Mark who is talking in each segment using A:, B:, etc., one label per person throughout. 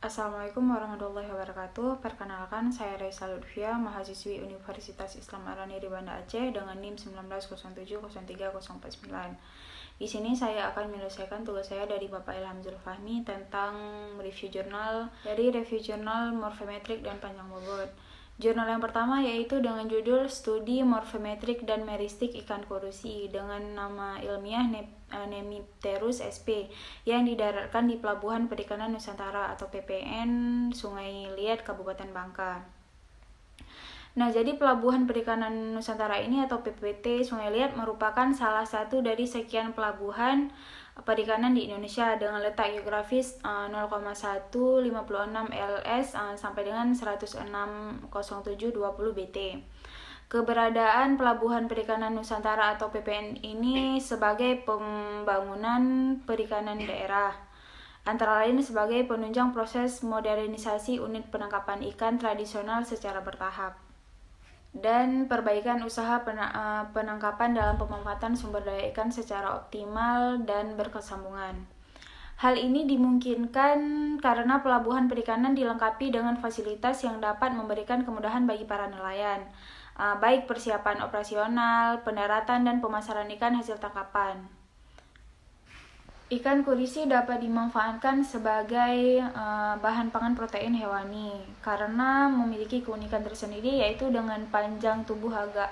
A: Assalamualaikum warahmatullahi wabarakatuh. Perkenalkan, saya Raisa Lutfia, mahasiswi Universitas Islam Al-Niri Banda Aceh dengan NIM 19070349. Di sini saya akan menyelesaikan tugas saya dari Bapak Ilham Zulfahmi tentang review jurnal morfometrik dan panjang bobot. Jurnal yang pertama yaitu dengan judul Studi Morfometrik dan Meristik Ikan Kurusi dengan nama ilmiah Nemipterus sp yang didaratkan di Pelabuhan Perikanan Nusantara atau PPN Sungai Liat, Kabupaten Bangka. Nah, jadi Pelabuhan Perikanan Nusantara ini atau PPT Sungai Liat merupakan salah satu dari sekian pelabuhan perikanan di Indonesia dengan letak geografis 0,156 LS sampai dengan 106,0720 BT. Keberadaan Pelabuhan Perikanan Nusantara atau PPN ini sebagai pembangunan perikanan daerah, antara lain sebagai penunjang proses modernisasi unit penangkapan ikan tradisional secara bertahap dan perbaikan usaha penangkapan dalam pemanfaatan sumber daya ikan secara optimal dan berkesinambungan. Hal ini dimungkinkan karena pelabuhan perikanan dilengkapi dengan fasilitas yang dapat memberikan kemudahan bagi para nelayan, baik persiapan operasional, pendaratan, dan pemasaran ikan hasil tangkapan. Ikan kurisi dapat dimanfaatkan sebagai bahan pangan protein hewani karena memiliki keunikan tersendiri, yaitu dengan panjang tubuh agak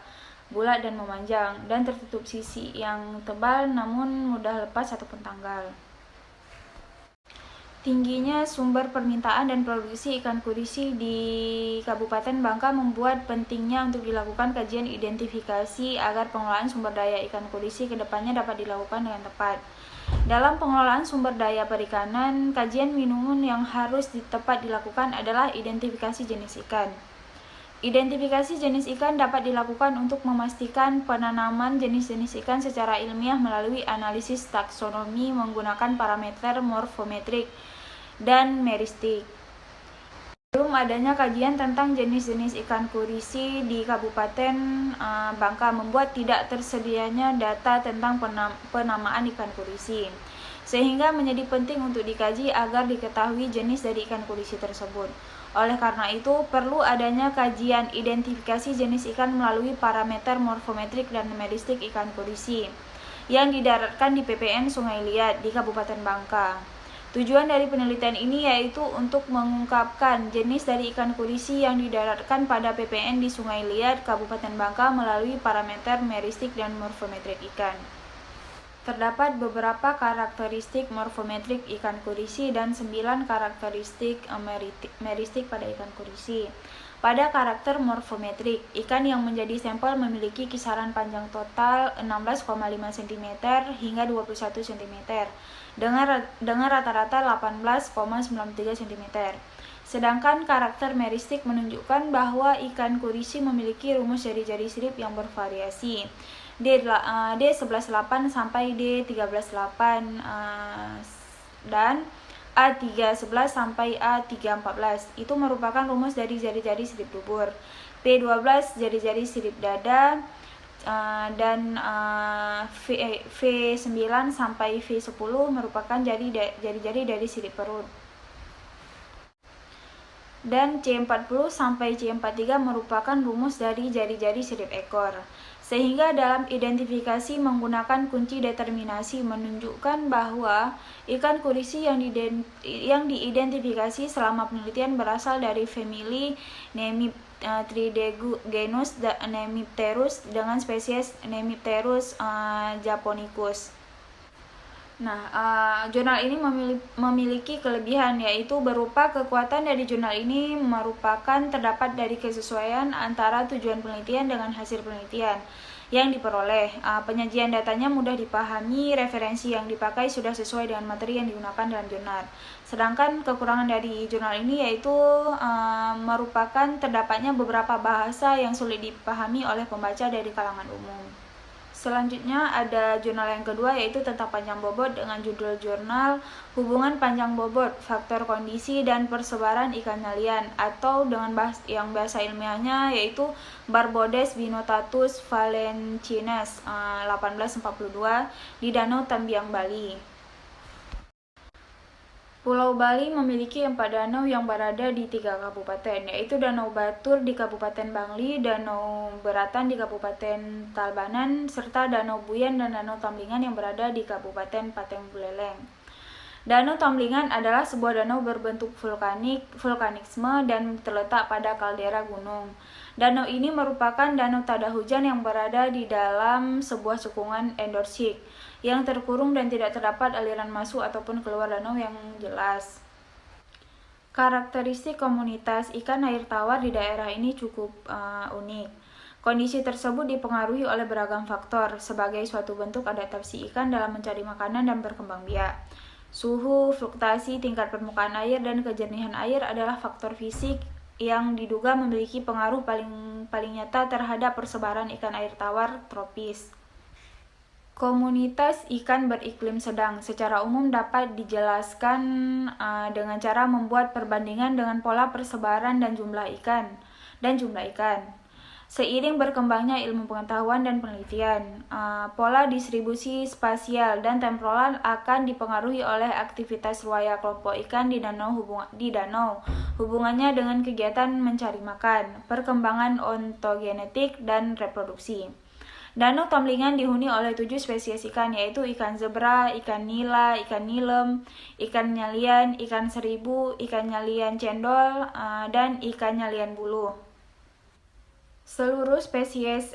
A: bulat dan memanjang dan tertutup sisi yang tebal namun mudah lepas ataupun tanggal. Tingginya sumber permintaan dan produksi ikan kurisi di Kabupaten Bangka membuat pentingnya untuk dilakukan kajian identifikasi agar pengelolaan sumber daya ikan kurisi ke depannya dapat dilakukan dengan tepat. Dalam pengelolaan sumber daya perikanan, kajian minimum yang harus tepat dilakukan adalah identifikasi jenis ikan. Identifikasi jenis ikan dapat dilakukan untuk memastikan penanaman jenis-jenis ikan secara ilmiah melalui analisis taksonomi menggunakan parameter morfometrik dan meristik. Belum adanya kajian tentang jenis-jenis ikan kurisi di Kabupaten Bangka membuat tidak tersedianya data tentang penamaan ikan kurisi, sehingga menjadi penting untuk dikaji agar diketahui jenis dari ikan kurisi tersebut. Oleh karena itu, perlu adanya kajian identifikasi jenis ikan melalui parameter morfometrik dan meristik ikan kurisi yang didaratkan di PPN Sungai Liat di Kabupaten Bangka. Tujuan dari penelitian ini yaitu untuk mengungkapkan jenis dari ikan kurisi yang didaratkan pada PPN di Sungai Liat, Kabupaten Bangka melalui parameter meristik dan morfometrik ikan. Terdapat beberapa karakteristik morfometrik ikan kurisi dan 9 karakteristik meristik pada ikan kurisi. Pada karakter morfometrik, ikan yang menjadi sampel memiliki kisaran panjang total 16,5 cm hingga 21 cm dengan rata-rata 18,93 cm. Sedangkan karakter meristik menunjukkan bahwa ikan kurisi memiliki rumus jari-jari sirip yang bervariasi D11.8 sampai D13.8 dan A311 sampai A314. Itu merupakan rumus dari jari-jari sirip dubur. P12 jari-jari sirip dada dan V9 sampai V10 merupakan jari-jari dari sirip perut. Dan C40 sampai C43 merupakan rumus dari jari-jari sirip ekor. Sehingga dalam identifikasi menggunakan kunci determinasi menunjukkan bahwa ikan kurisi yang diidentifikasi selama penelitian berasal dari famili Nemiptridegenus Nemipterus dengan spesies Nemipterus japonicus. Nah, jurnal ini memiliki kelebihan, yaitu berupa kekuatan dari jurnal ini merupakan terdapat dari kesesuaian antara tujuan penelitian dengan hasil penelitian yang diperoleh. Penyajian datanya mudah dipahami, referensi yang dipakai sudah sesuai dengan materi yang digunakan dalam jurnal. Sedangkan kekurangan dari jurnal ini yaitu merupakan terdapatnya beberapa bahasa yang sulit dipahami oleh pembaca dari kalangan umum. Selanjutnya ada jurnal yang kedua yaitu tentang panjang bobot dengan judul jurnal Hubungan Panjang Bobot, Faktor Kondisi dan Persebaran Ikan Nyalian atau dengan bahasa ilmiahnya yaitu Barbodes binotatus valenciensis 1842 di Danau Tambiang, Bali. Pulau Bali memiliki 4 danau yang berada di 3 kabupaten, yaitu Danau Batur di Kabupaten Bangli, Danau Beratan di Kabupaten Tabanan, serta Danau Buyan dan Danau Tamlingan yang berada di Kabupaten Pateng Buleleng. Danau Tamlingan adalah sebuah danau berbentuk vulkanisme dan terletak pada kaldera gunung. Danau ini merupakan danau tada hujan yang berada di dalam sebuah cekungan endorsik yang terkurung dan tidak terdapat aliran masuk ataupun keluar danau yang jelas. Karakteristik komunitas ikan air tawar di daerah ini cukup unik. Kondisi tersebut dipengaruhi oleh beragam faktor sebagai suatu bentuk adaptasi ikan dalam mencari makanan dan berkembang biak. Suhu, fluktuasi tingkat permukaan air, dan kejernihan air adalah faktor fisik yang diduga memiliki pengaruh paling nyata terhadap persebaran ikan air tawar tropis. Komunitas ikan beriklim sedang secara umum dapat dijelaskan dengan cara membuat perbandingan dengan pola persebaran dan jumlah ikan. Seiring berkembangnya ilmu pengetahuan dan penelitian, pola distribusi spasial dan temporal akan dipengaruhi oleh aktivitas ruaya kelompok ikan di danau, hubungannya dengan kegiatan mencari makan, perkembangan ontogenetik, dan reproduksi. Danau Tamlingan dihuni oleh 7 spesies ikan, yaitu ikan zebra, ikan nila, ikan nilem, ikan nyalian, ikan seribu, ikan nyalian cendol, dan ikan nyalian bulu. Seluruh spesies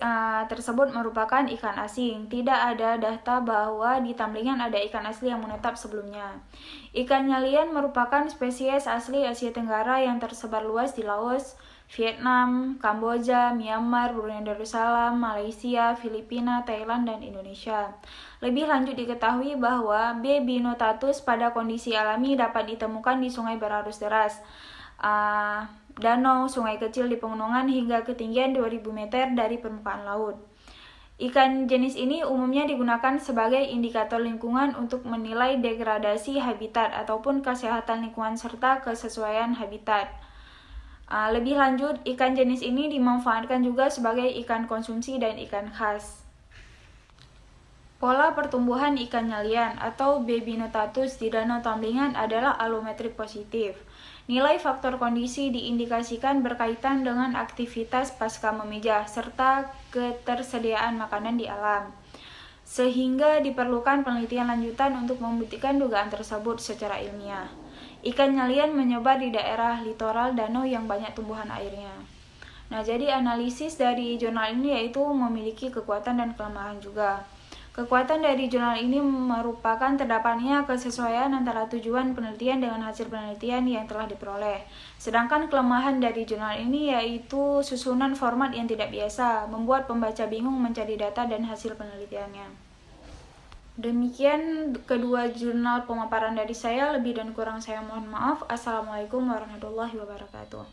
A: tersebut merupakan ikan asing. Tidak ada data bahwa di Tamlingan ada ikan asli yang menetap sebelumnya. Ikan nyalian merupakan spesies asli Asia Tenggara yang tersebar luas di Laos, Vietnam, Kamboja, Myanmar, Brunei Darussalam, Malaysia, Filipina, Thailand, dan Indonesia. Lebih lanjut diketahui bahwa B. binotatus pada kondisi alami dapat ditemukan di sungai berarus deras, danau, sungai kecil di pegunungan hingga ketinggian 2000 meter dari permukaan laut. Ikan jenis ini umumnya digunakan sebagai indikator lingkungan untuk menilai degradasi habitat ataupun kesehatan lingkungan serta kesesuaian habitat. Lebih lanjut, ikan jenis ini dimanfaatkan juga sebagai ikan konsumsi dan ikan khas. Pola pertumbuhan ikan nyalian atau B. binotatus di Danau Tamlingan adalah alometrik positif. Nilai faktor kondisi diindikasikan berkaitan dengan aktivitas pasca memijah serta ketersediaan makanan di alam, sehingga diperlukan penelitian lanjutan untuk membuktikan dugaan tersebut secara ilmiah. Ikan nyalian menyebar di daerah litoral danau yang banyak tumbuhan airnya. Nah, jadi analisis dari jurnal ini yaitu memiliki kekuatan dan kelemahan juga. Kekuatan dari jurnal ini merupakan terdapatnya kesesuaian antara tujuan penelitian dengan hasil penelitian yang telah diperoleh. Sedangkan kelemahan dari jurnal ini yaitu susunan format yang tidak biasa, membuat pembaca bingung mencari data dan hasil penelitiannya. Demikian kedua jurnal pemaparan dari saya, lebih dan kurang saya mohon maaf. Assalamualaikum warahmatullahi wabarakatuh.